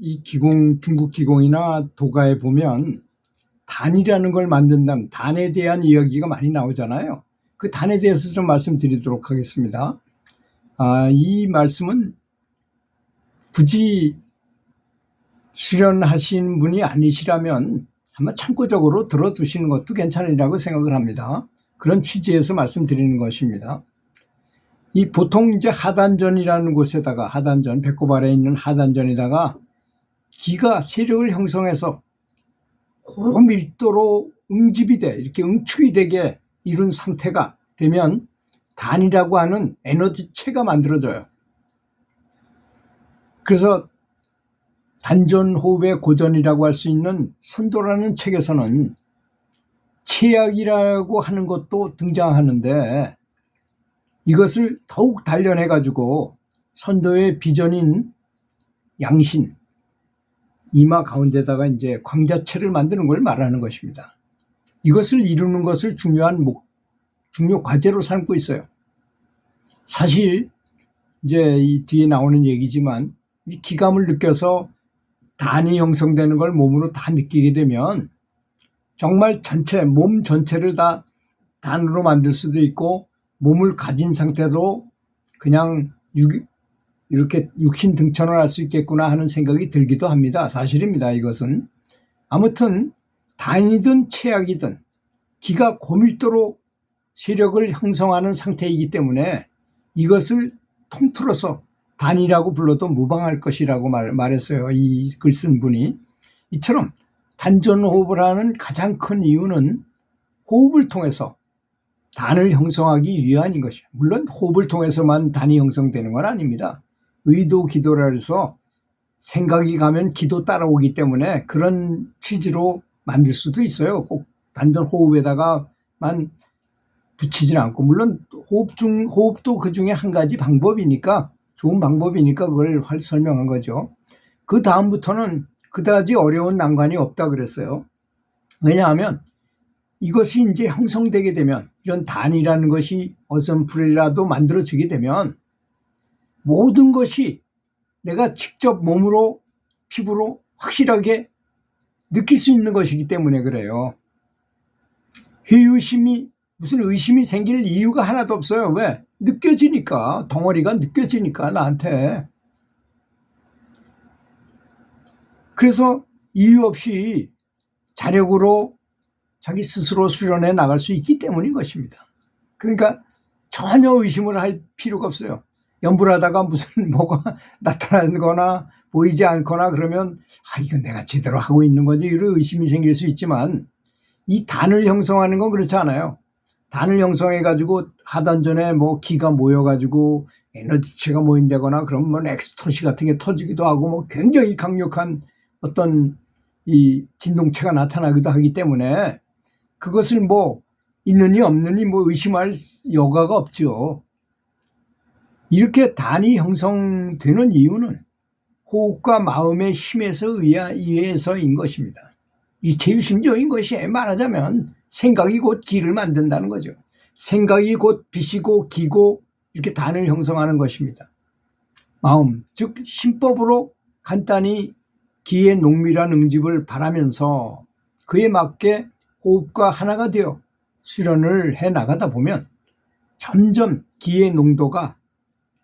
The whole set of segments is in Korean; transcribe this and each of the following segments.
이 중국 기공이나 도가에 보면 단이라는 걸 만든다는 단에 대한 이야기가 많이 나오잖아요. 그 단에 대해서 좀 말씀드리도록 하겠습니다. 이 말씀은 굳이 수련하신 분이 아니시라면 한번 참고적으로 들어두시는 것도 괜찮으리라고 생각을 합니다. 그런 취지에서 말씀드리는 것입니다. 이 보통 이제 하단전이라는 곳에다가 배꼽 아래에 있는 하단전에다가 기가 세력을 형성해서 고밀도로 응집이 돼 이렇게 응축이 되게 이룬 상태가 되면 단이라고 하는 에너지체가 만들어져요. 그래서 단전호흡의 고전이라고 할 수 있는 선도라는 책에서는 체약이라고 하는 것도 등장하는데 이것을 더욱 단련해 가지고 선도의 비전인 양신 이마 가운데다가 이제 광자체를 만드는 걸 말하는 것입니다. 이것을 이루는 것을 중요 과제로 삼고 있어요. 사실 이제 이 뒤에 나오는 얘기지만 이 기감을 느껴서 단이 형성되는 걸 몸으로 다 느끼게 되면 정말 몸 전체를 다 단으로 만들 수도 있고 몸을 가진 상태로 그냥 이렇게 육신 등천을 할 수 있겠구나 하는 생각이 들기도 합니다. 사실입니다. 이것은. 아무튼 단이든 체약이든 기가 고밀도로 세력을 형성하는 상태이기 때문에 이것을 통틀어서 단이라고 불러도 무방할 것이라고 말했어요. 이 글 쓴 분이. 이처럼 단전호흡을 하는 가장 큰 이유는 호흡을 통해서 단을 형성하기 위함인 것이에요. 물론 호흡을 통해서만 단이 형성되는 건 아닙니다. 의도 기도라 해서 생각이 가면 기도 따라오기 때문에 그런 취지로 만들 수도 있어요. 꼭 단전 호흡에다가만 붙이진 않고 물론 호흡도 그 중에 한 가지 방법이니까 좋은 방법이니까 그걸 설명한 거죠. 그 다음부터는 그다지 어려운 난관이 없다 그랬어요. 왜냐하면 이것이 이제 형성되게 되면 이런 단이라는 것이 어설프라도 만들어지게 되면 모든 것이 내가 직접 몸으로 피부로 확실하게 느낄 수 있는 것이기 때문에 그래요. 무슨 의심이 생길 이유가 하나도 없어요. 왜? 느껴지니까. 덩어리가 느껴지니까 나한테. 그래서 이유 없이 자력으로 자기 스스로 수련해 나갈 수 있기 때문인 것입니다. 그러니까 전혀 의심을 할 필요가 없어요. 연불 하다가 무슨 뭐가 나타나거나 보이지 않거나 그러면 이건 내가 제대로 하고 있는 건지 이런 의심이 생길 수 있지만 이 단을 형성하는 건 그렇지 않아요. 단을 형성해 가지고 하단전에 기가 모여 가지고 에너지체가 모인다거나 그러면 엑스토시 같은 게 터지기도 하고 굉장히 강력한 어떤 이 진동체가 나타나기도 하기 때문에 그것을 있느니 없느니 의심할 여가가 없죠. 이렇게 단이 형성되는 이유는 호흡과 마음의 힘에서 의해서인 것입니다. 이 제유심적인 것이 말하자면 생각이 곧 기를 만든다는 거죠. 생각이 곧 빛이고 기고 이렇게 단을 형성하는 것입니다. 마음, 즉 신법으로 간단히 기의 농밀한 응집을 바라면서 그에 맞게 호흡과 하나가 되어 수련을 해 나가다 보면 점점 기의 농도가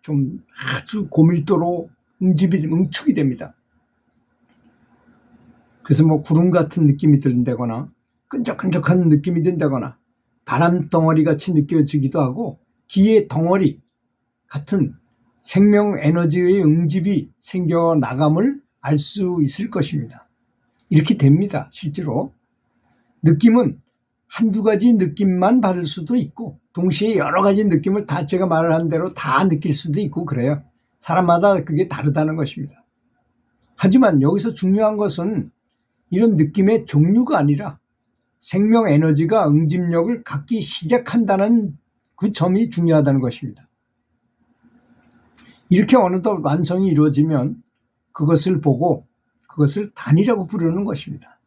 좀 아주 고밀도로 응축이 됩니다. 그래서 구름 같은 느낌이 든다거나 끈적끈적한 느낌이 든다거나 바람 덩어리 같이 느껴지기도 하고 기의 덩어리 같은 생명 에너지의 응집이 생겨나감을 알 수 있을 것입니다. 이렇게 됩니다. 실제로. 느낌은 한두 가지 느낌만 받을 수도 있고 동시에 여러 가지 느낌을 다 제가 말을 한 대로 다 느낄 수도 있고 그래요. 사람마다 그게 다르다는 것입니다. 하지만 여기서 중요한 것은 이런 느낌의 종류가 아니라 생명 에너지가 응집력을 갖기 시작한다는 그 점이 중요하다는 것입니다. 이렇게 어느덧 완성이 이루어지면 그것을 보고 그것을 단이라고 부르는 것입니다.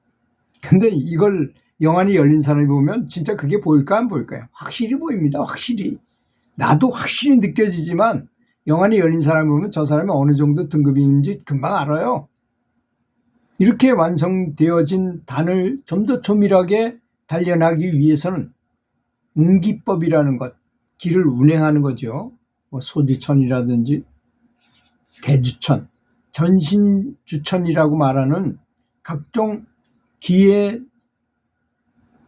근데 이걸 영안이 열린 사람이 보면 진짜 그게 보일까 안 보일까요? 확실히 보입니다. 확실히. 나도 확실히 느껴지지만 영안이 열린 사람이 보면 저 사람이 어느 정도 등급인지 금방 알아요. 이렇게 완성되어진 단을 좀 더 조밀하게 단련하기 위해서는 운기법이라는 것, 기를 운행하는 거죠. 뭐 소주천이라든지 대주천, 전신주천이라고 말하는 각종 기의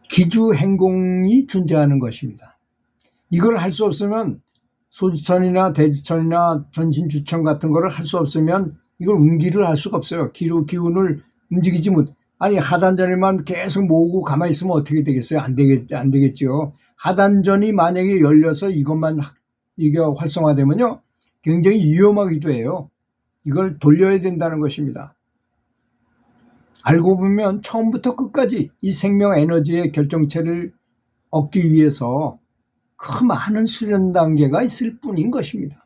기주 행공이 존재하는 것입니다. 이걸 할 수 없으면 소주천이나 대주천이나 전신주천 같은 거를 할 수 없으면 이걸 운기를 할 수가 없어요. 기운을 움직이지 못. 아니 하단전에만 계속 모으고 가만히 있으면 어떻게 되겠어요? 안 되겠죠. 하단전이 만약에 열려서 이것만 이게 활성화되면요, 굉장히 위험하기도 해요. 이걸 돌려야 된다는 것입니다. 알고 보면 처음부터 끝까지 이 생명 에너지의 결정체를 얻기 위해서 그 많은 수련 단계가 있을 뿐인 것입니다.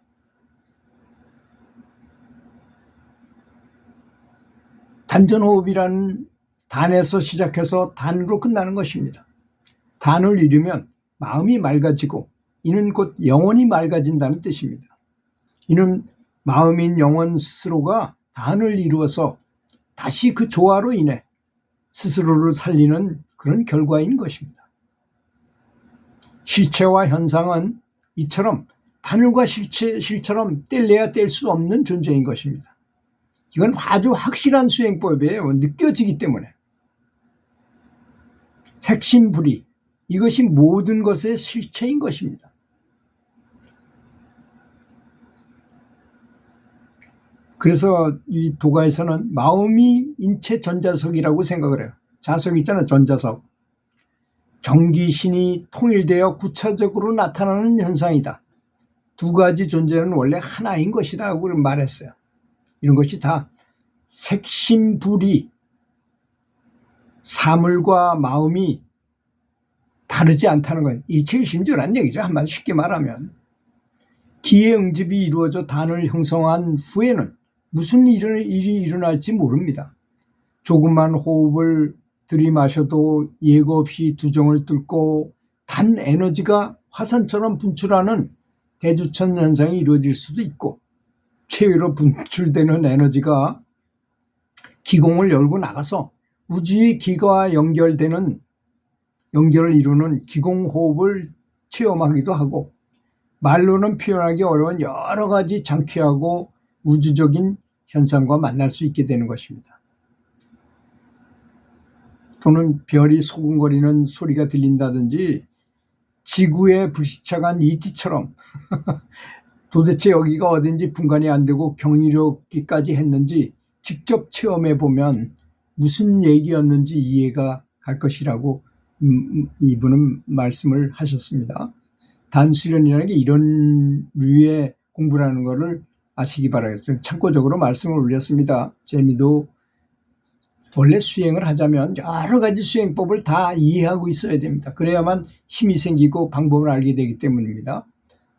단전호흡이라는 단에서 시작해서 단으로 끝나는 것입니다. 단을 이루면 마음이 맑아지고 이는 곧 영혼이 맑아진다는 뜻입니다. 이는 마음인 영혼 스스로가 단을 이루어서 다시 그 조화로 인해 스스로를 살리는 그런 결과인 것입니다. 실체와 현상은 이처럼 바늘과 실처럼 뗄래야 뗄 수 없는 존재인 것입니다. 이건 아주 확실한 수행법이에요. 느껴지기 때문에. 색심불이, 이것이 모든 것의 실체인 것입니다. 그래서 이 도가에서는 마음이 인체 전자석이라고 생각을 해요. 자석 있잖아요. 전자석. 정기신이 통일되어 구체적으로 나타나는 현상이다. 두 가지 존재는 원래 하나인 것이라고 말했어요. 이런 것이 다 색심불이, 사물과 마음이 다르지 않다는 건 일체유심조라는 얘기죠. 한마디 쉽게 말하면. 기의 응집이 이루어져 단을 형성한 후에는 무슨 일이 일어날지 모릅니다. 조금만 호흡을 들이마셔도 예고 없이 두정을 뚫고 단 에너지가 화산처럼 분출하는 대주천 현상이 이루어질 수도 있고, 최외로 분출되는 에너지가 기공을 열고 나가서 우주의 기가 연결을 이루는 기공호흡을 체험하기도 하고, 말로는 표현하기 어려운 여러 가지 장쾌하고 우주적인 현상과 만날 수 있게 되는 것입니다. 또는 별이 소근거리는 소리가 들린다든지 지구에 불시착한 ET처럼 도대체 여기가 어딘지 분간이 안 되고 경이롭기까지 했는지 직접 체험해 보면 무슨 얘기였는지 이해가 갈 것이라고 이분은 말씀을 하셨습니다. 단수련이라는 게 이런 류의 공부라는 것을 아시기 바라겠습니다. 참고적으로 말씀을 올렸습니다. 재미도 원래 수행을 하자면 여러 가지 수행법을 다 이해하고 있어야 됩니다. 그래야만 힘이 생기고 방법을 알게 되기 때문입니다.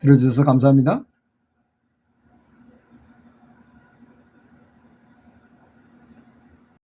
들어주셔서 감사합니다.